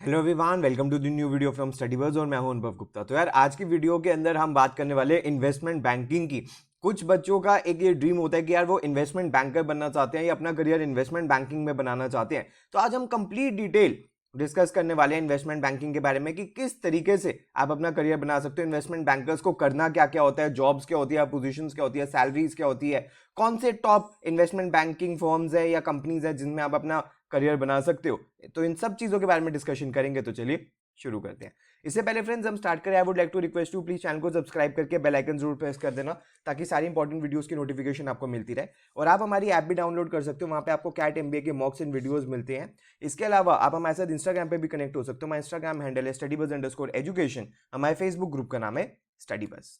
Hello everyone, welcome to the new video from Studybuzz और मैं हूं अनुभव गुप्ता। तो यार आज की वीडियो के अंदर हम बात करने वाले इन्वेस्टमेंट बैंकिंग की। कुछ बच्चों का एक ये ड्रीम होता है कि यार वो इन्वेस्टमेंट बैंकर बनना चाहते हैं या अपना करियर इन्वेस्टमेंट बैंकिंग में बनाना चाहते हैं। तो आज हम कंप्लीट डिटेल डिस्कस करने वाले हैं इन्वेस्टमेंट बैंकिंग के बारे में कि किस तरीके से आप अपना करियर बना सकते हो। इन्वेस्टमेंट बैंकर्स को करना क्या क्या होता है, जॉब्स क्या होती है, पोजीशंस क्या होती है, सैलरीज क्या होती है, कौन से टॉप इन्वेस्टमेंट बैंकिंग फर्म्स है या कंपनीज है जिनमें आप अपना करियर बना सकते हो। तो इन सब चीजों के बारे में डिस्कशन करेंगे। तो चलिए शुरू करते हैं। इससे पहले फ्रेंड्स हम स्टार्ट करें, I would like to request you please channel को सब्सक्राइब करके बेल आइकन जरूर प्रेस कर देना ताकि सारी इंपॉर्टेंट वीडियोस की नोटिफिकेशन आपको मिलती रहे। और आप हमारी ऐप भी डाउनलोड कर सकते हो, वहां पे आपको कैट एमबीए के मॉक्स एंड वीडियोस मिलते हैं। इसके अलावा आप हमारे साथ इंस्टाग्राम पे भी कनेक्ट हो सकते हो। हमारा इंस्टाग्राम हैंडल है StudyBuzz_education। हमारे फेसबुक ग्रुप का नाम है StudyBuzz।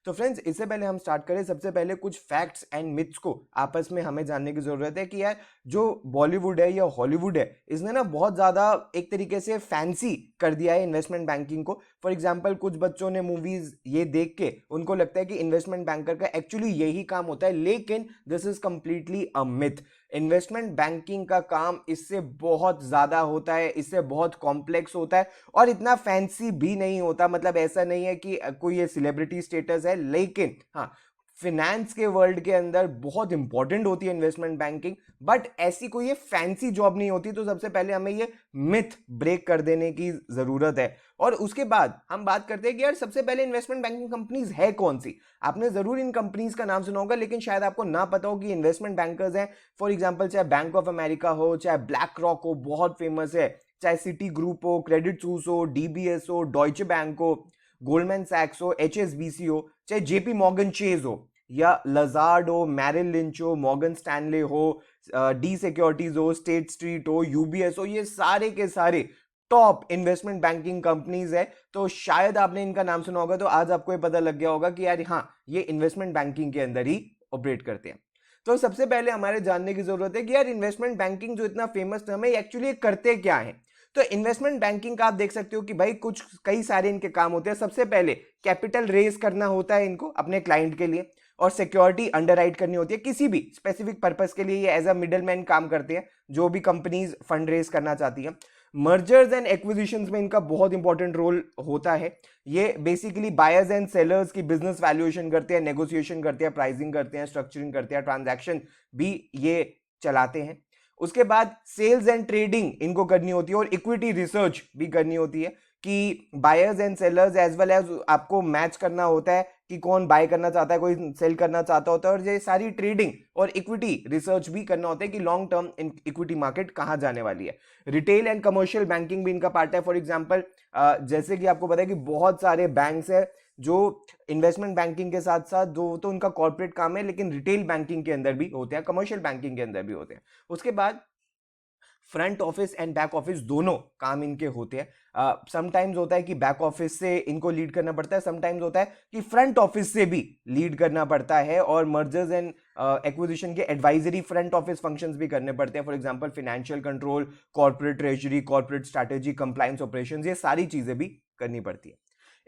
तो फ्रेंड्स इससे पहले हम स्टार्ट करें, सबसे पहले कुछ फैक्ट्स एंड मिथ्स को आपस में हमें जानने की जरूरत है कि यार जो बॉलीवुड है या हॉलीवुड है इसने ना बहुत ज्यादा एक तरीके से फैंसी कर दिया है इन्वेस्टमेंट बैंकिंग को। फॉर एग्जांपल कुछ बच्चों ने मूवीज ये देख के उनको लगता है कि इन्वेस्टमेंट बैंकर का एक्चुअली यही काम होता है, लेकिन this is completely a myth. Investment banking का काम इससे बहुत ज्यादा होता है, इससे बहुत कॉम्प्लेक्स होता है और इतना फैंसी भी नहीं होता। मतलब ऐसा नहीं है कि कोई ये सेलिब्रिटी स्टेटस है, लेकिन हाँ फिनेंस के वर्ल्ड के अंदर बहुत इंपॉर्टेंट होती है इन्वेस्टमेंट बैंकिंग, बट ऐसी कोई ये फैंसी जॉब नहीं होती। तो सबसे पहले हमें ये मिथ ब्रेक कर देने की जरूरत है। और उसके बाद हम बात करते हैं कि यार सबसे पहले इन्वेस्टमेंट बैंकिंग कंपनीज है कौन सी। आपने जरूर इन कंपनीज का नाम सुना होगा, लेकिन शायद आपको ना पता हो कि इन्वेस्टमेंट बैंकर्स हैं। फॉर एग्जाम्पल चाहे बैंक ऑफ अमेरिका हो, चाहे ब्लैक रॉक हो, बहुत फेमस है, चाहे सिटी ग्रुप हो, क्रेडिट सूस हो, डीबीएस हो, डॉइचे बैंक हो, गोल्डमैन सैक्स हो, एचएसबीसी हो, चाहे जेपी मॉर्गन चेज हो, या लजार्ड हो, मैरिल लिंच हो, मॉर्गन स्टैनले हो, डी सिक्योरिटीज हो, स्टेट स्ट्रीट हो, यूबीएस हो, ये सारे के सारे टॉप इन्वेस्टमेंट बैंकिंग कंपनीज है। तो शायद आपने इनका नाम सुना होगा, तो आज आपको ये पता लग गया होगा कि यार हाँ ये इन्वेस्टमेंट बैंकिंग के अंदर ही ऑपरेट करते हैं। तो सबसे पहले हमारे जानने की जरूरत है कि यार इन्वेस्टमेंट बैंकिंग जो इतना फेमस टर्म है एक्चुअली करते क्या है। तो इन्वेस्टमेंट बैंकिंग का आप देख सकते हो कि भाई कुछ कई सारे इनके काम होते हैं। सबसे पहले कैपिटल रेज करना होता है इनको अपने क्लाइंट के लिए, और सिक्योरिटी अंडरराइट करनी होती है किसी भी स्पेसिफिक पर्पस के लिए। ये एज अ मिडलमैन काम करते हैं जो भी कंपनीज फंड रेज करना चाहती हैं। मर्जर्स एंड एक्विजिशंस में इनका बहुत इंपॉर्टेंट रोल होता है। ये बेसिकली बायर्स एंड सेलर्स की बिजनेस वैल्यूएशन करते हैं, नेगोशिएशन करते हैं, प्राइसिंग करते हैं, स्ट्रक्चरिंग करते हैं, ट्रांजैक्शन भी ये चलाते हैं। उसके बाद सेल्स एंड ट्रेडिंग इनको करनी होती है और इक्विटी रिसर्च भी करनी होती है कि buyers and sellers as well as आपको मैच करना होता है कि कौन बाय करना चाहता है, कोई सेल करना चाहता होता है। और ये सारी ट्रेडिंग और इक्विटी रिसर्च भी करना होता है कि लॉन्ग टर्म इक्विटी मार्केट कहां जाने वाली है। रिटेल एंड कमर्शियल बैंकिंग भी इनका पार्ट है। फॉर एग्जांपल जैसे कि आपको पता है कि बहुत सारे बैंक्स है जो इन्वेस्टमेंट बैंकिंग के साथ साथ जो तो उनका कॉर्पोरेट काम है, लेकिन रिटेल बैंकिंग के अंदर भी होते हैं, कमर्शियल बैंकिंग के अंदर भी होते हैं। उसके बाद front office and back office दोनों काम इनके होते हैं। समटाइम्स होता है कि बैक ऑफिस से इनको लीड करना पड़ता है, समटाइम्स होता है कि फ्रंट ऑफिस से भी लीड करना पड़ता है, और मर्जर्स एंड एक्विजिशन के एडवाइजरी फ्रंट ऑफिस फंक्शंस भी करने पड़ते हैं। For example financial control, corporate treasury, corporate strategy, compliance operations, ये सारी चीजें भी करनी पड़ती है।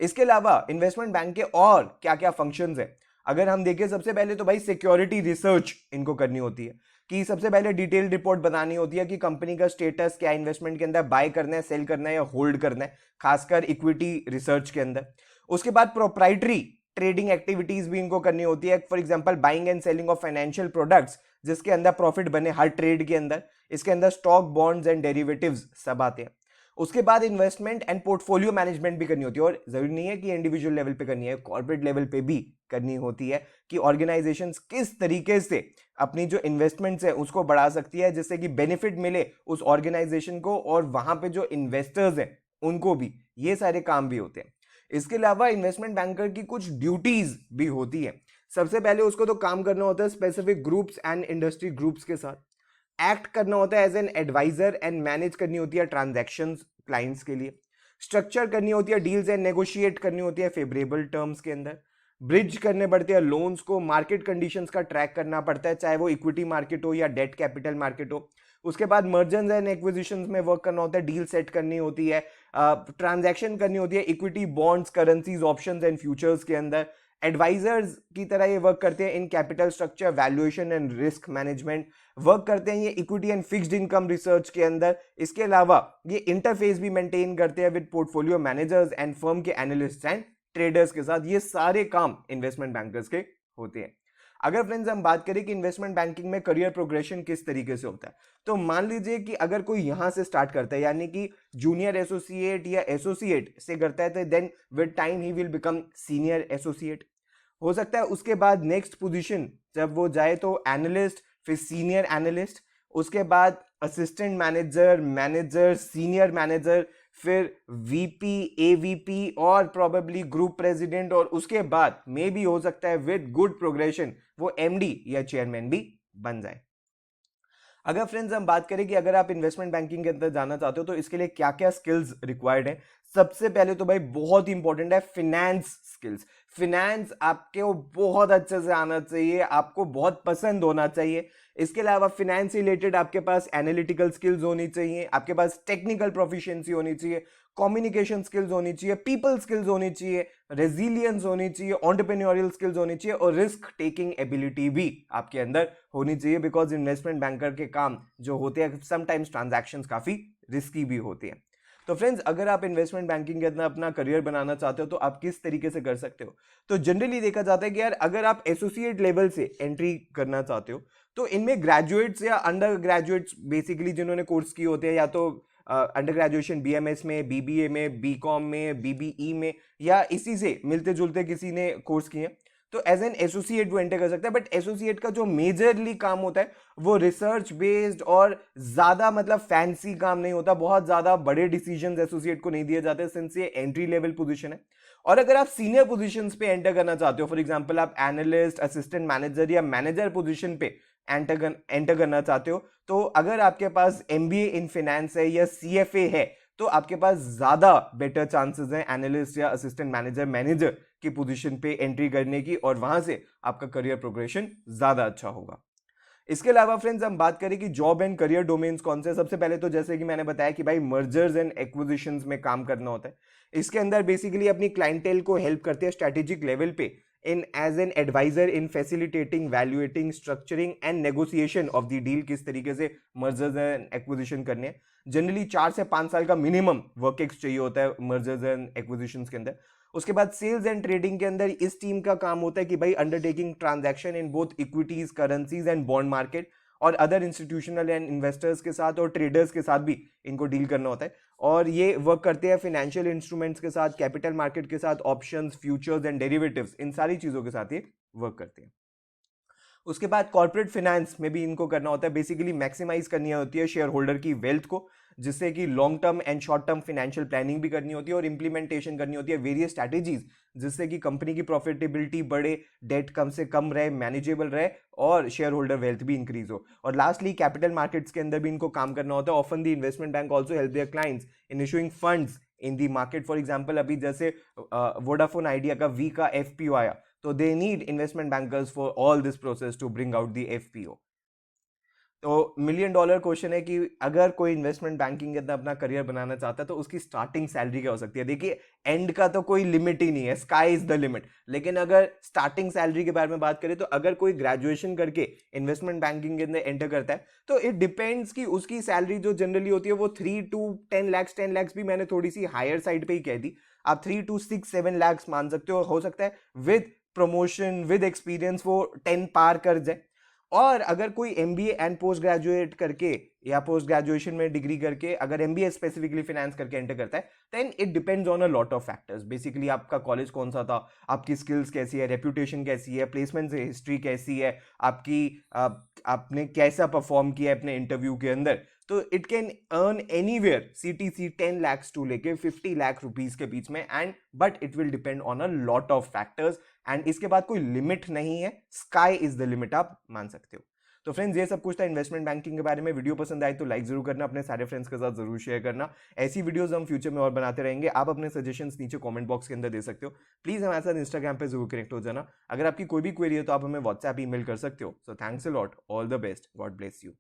इसके अलावा इन्वेस्टमेंट बैंक के और क्या क्या फंक्शंस है अगर हम देखें, सबसे पहले तो भाई सिक्योरिटी रिसर्च इनको करनी होती है कि सबसे पहले डिटेल रिपोर्ट बनानी होती है कि कंपनी का स्टेटस क्या, इन्वेस्टमेंट के अंदर बाय करना है, सेल करना है या होल्ड करना है, खासकर इक्विटी रिसर्च के अंदर। उसके बाद प्रोप्राइटरी ट्रेडिंग एक्टिविटीज भी इनको करनी होती है। For example buying and selling of financial products जिसके अंदर प्रॉफिट बने हर ट्रेड के अंदर। इसके अंदर स्टॉक, बॉन्ड्स एंड डेरिवेटिव्स सब आते हैं। उसके बाद इन्वेस्टमेंट एंड पोर्टफोलियो मैनेजमेंट भी करनी होती है, और जरूरी नहीं है कि इंडिविजुअल लेवल पे करनी है, कॉर्पोरेट लेवल पे भी करनी होती है कि ऑर्गेनाइजेशंस किस तरीके से अपनी जो इन्वेस्टमेंट्स है उसको बढ़ा सकती है जिससे कि बेनिफिट मिले उस ऑर्गेनाइजेशन को और वहां पे जो इन्वेस्टर्स हैं उनको भी। ये सारे काम भी होते हैं। इसके अलावा इन्वेस्टमेंट बैंकर की कुछ ड्यूटीज भी होती है। सबसे पहले उसको तो काम करना होता है specific groups and industry groups के साथ, एक्ट करना होता है as an adviser and manage करनी होती है ट्रांजैक्शंस क्लाइंट्स के लिए, स्ट्रक्चर करनी होती है डील्स एंड नेगोशिएट करनी होती है फेवरेबल टर्म्स के अंदर, ब्रिज करने पड़ते हैं लोन्स को, मार्केट कंडीशंस का ट्रैक करना पड़ता है चाहे वो इक्विटी मार्केट हो या डेट कैपिटल मार्केट हो। उसके बाद मर्जर्स एंड एक्विजिशंस में वर्क करना होता है, डील सेट करनी होती है, ट्रांजैक्शन करनी होती है equity, bonds, currencies, options and futures के अंदर, एडवाइजर्स की तरह ये वर्क करते हैं in capital structure, valuation and risk management work करते हैं ये equity and fixed income research के अंदर। इसके अलावा ये इंटरफेस भी मेंटेन करते हैं with portfolio managers and firm के एनालिस्ट एंड ट्रेडर्स के साथ। ये सारे काम इन्वेस्टमेंट बैंकर्स के होते हैं। अगर फ्रेंड्स हम बात करें कि इन्वेस्टमेंट बैंकिंग में करियर प्रोग्रेशन किस तरीके से होता है, तो मान लीजिए कि अगर कोई यहां से स्टार्ट करता है, यानी कि जूनियर एसोसिएट या एसोसिएट से करता है, तो then with time he will become senior associate. हो सकता है उसके बाद नेक्स्ट पोजीशन जब वो जाए तो एनालिस्ट, फिर सीनियर एनालिस्ट, उसके बाद assistant manager, manager, senior manager, फिर वीपी, एवीपी और प्रोबेबली ग्रुप प्रेसिडेंट, और उसके बाद मे भी हो सकता है विद गुड प्रोग्रेशन वो एमडी या चेयरमैन भी बन जाए। अगर फ्रेंड्स हम बात करें कि अगर आप इन्वेस्टमेंट बैंकिंग के अंदर जाना चाहते हो तो इसके लिए क्या क्या स्किल्स रिक्वायर्ड है, सबसे पहले तो भाई बहुत इंपॉर्टेंट है फिनेंस स्किल्स। फिनेंस आपको बहुत अच्छे से आना चाहिए, आपको बहुत पसंद होना चाहिए। इसके अलावा फिनेंस रिलेटेड आपके पास एनालिटिकल स्किल्स होनी चाहिए, आपके पास टेक्निकल प्रोफिशिएंसी होनी चाहिए, कम्युनिकेशन स्किल्स होनी चाहिए, पीपल स्किल्स होनी चाहिए, रेजिलियंस होनी चाहिए, एंटरप्रेन्योरियल स्किल्स होनी चाहिए और रिस्क टेकिंग एबिलिटी भी आपके अंदर होनी चाहिए। बिकॉज इन्वेस्टमेंट बैंकर के काम जो होते हैं समटाइम्स ट्रांजैक्शंस काफी रिस्की भी होती हैं। तो फ्रेंड्स अगर आप इन्वेस्टमेंट बैंकिंग के अंदर अपना करियर बनाना चाहते हो तो आप किस तरीके से कर सकते हो, तो जनरली देखा जाता है कि यार अगर आप एसोसिएट लेवल से एंट्री करना चाहते हो तो इनमें ग्रेजुएट्स या अंडर ग्रेजुएट्स बेसिकली जिन्होंने कोर्स किए होते हैं, या तो अंडर ग्रेजुएशन बीएमएस में, बीबीए में, बीकॉम में, बीबीई में, या इसी से मिलते जुलते किसी ने कोर्स किए, तो एज एन एसोसिएट वो एंटर कर सकता है। बट एसोसिएट का जो मेजरली काम होता है वो रिसर्च बेस्ड और ज्यादा मतलब फैंसी काम नहीं होता, बहुत ज्यादा बड़े डिसीजंस एसोसिएट को नहीं दिए जाते सिंस ये एंट्री लेवल पोजीशन है। और अगर आप सीनियर पोजीशंस पे एंटर करना चाहते हो, फॉर एग्जांपल आप एनालिस्ट, असिस्टेंट मैनेजर या मैनेजर पोजीशन पे एंटर करना चाहते हो, तो अगर आपके पास एमबीए इन फाइनेंस है या सीएफए है तो आपके पास ज्यादा बेटर चांसेस हैं एनालिस्ट या असिस्टेंट मैनेजर, मैनेजर की पोजीशन पे एंट्री करने की, और वहां से आपका करियर प्रोग्रेशन ज्यादा अच्छा होगा। इसके अलावा फ्रेंड्स हम बात करें कि जॉब एंड करियर डोमेन्स कौन से, सबसे पहले तो जैसे कि मैंने बताया कि भाई मर्जर्स एंड एक्विजिशंस में काम करना होता है। इसके अंदर बेसिकली अपनी क्लाइंटेल को हेल्प करते हैं स्ट्रेटेजिक लेवल पे in as an adviser in facilitating, valuating, structuring and negotiation of the deal, किस तरीके से मर्जर्स एंड एक्विजिशन करने हैं। जनरली 4 से 5 साल का मिनिमम वर्क एक्स चाहिए होता है मर्जर्स एंड एक्विजिशंस के अंदर। उसके बाद सेल्स एंड ट्रेडिंग के अंदर इस टीम का काम होता है कि भाई undertaking transaction in both equities, currencies and bond market, और अदर इंस्टीट्यूशनल एंड इन्वेस्टर्स के साथ और ट्रेडर्स के साथ भी इनको डील करना होता है। और ये वर्क करते हैं फाइनेंशियल इंस्ट्रूमेंट्स के साथ, कैपिटल मार्केट के साथ, ऑप्शंस, फ्यूचर्स एंड डेरिवेटिव्स, इन सारी चीजों के साथ ये वर्क करते हैं। उसके बाद कॉर्पोरेट फाइनेंस में भी इनको करना होता है, बेसिकली मैक्सिमाइज करनी होती है शेयर होल्डर की वेल्थ को, जिससे कि long term and short term financial planning भी करनी होती है और इंप्लीमेंटेशन करनी होती है वेरियस स्ट्रैटेजीज, जिससे कि कंपनी की प्रॉफिटेबिलिटी बढ़े, डेट कम से कम रहे, मैनेजेबल रहे और शेयर होल्डर वेल्थ भी इंक्रीज हो। और लास्टली कैपिटल मार्केट्स के अंदर भी इनको काम करना होता है। Often the investment bank also help their clients in issuing funds in the market. For example अभी जैसे वोडाफोन आइडिया का वी का एफपीओ आया, तो they need investment bankers for all this process to bring out the FPO. तो million dollar question है कि अगर कोई इन्वेस्टमेंट बैंकिंग के अंदर अपना करियर बनाना चाहता है तो उसकी स्टार्टिंग सैलरी क्या हो सकती है। देखिए एंड का तो कोई लिमिट ही नहीं है, स्काई इज द लिमिट। लेकिन अगर स्टार्टिंग सैलरी के बारे में बात करें तो अगर कोई ग्रेजुएशन करके इन्वेस्टमेंट बैंकिंग के अंदर एंटर करता है तो इट डिपेंड्स कि उसकी सैलरी जो जनरली होती है वो 3 to 10 lakhs, 10 lakhs भी मैंने थोड़ी सी हायर साइड पे ही कह दी, आप 3 to 6-7 lakhs मान सकते हो सकता है विद प्रमोशन, विद एक्सपीरियंस वो 10 पार कर जाए। और अगर कोई एमबीए एंड पोस्ट ग्रेजुएट करके या पोस्ट ग्रेजुएशन में डिग्री करके अगर एमबीए स्पेसिफिकली फाइनेंस करके एंटर करता है, then it depends on a lot of factors. Basically आपका कॉलेज कौन सा था, आपकी स्किल्स कैसी है, रेप्यूटेशन कैसी है, प्लेसमेंट हिस्ट्री कैसी है आपकी, आपने कैसा परफॉर्म किया है अपने इंटरव्यू के अंदर। तो it can earn anywhere CTC 10 lakhs to लेके 50 लाख रुपीज के बीच में, and but it will depend on a lot of factors, and इसके बाद कोई लिमिट नहीं है, स्काई इज द लिमिट आप मान सकते हो। तो फ्रेंड्स ये सब कुछ था इन्वेस्टमेंट बैंकिंग के बारे में। वीडियो पसंद आए तो लाइक जरूर करना, अपने सारे फ्रेंड्स के साथ जरूर शेयर करना। ऐसी वीडियोस हम फ्यूचर में और बनाते रहेंगे। आप अपने सजेशंस नीचे कमेंट बॉक्स के अंदर दे सकते हो। प्लीज हमारे साथ इंस्टाग्राम पे जरूर कनेक्ट हो जाना। अगर आपकी कोई भी क्वेरी है तो आप हमें व्हाट्सएप ईमेल कर सकते हो। So thanks a lot, all the best, God bless you.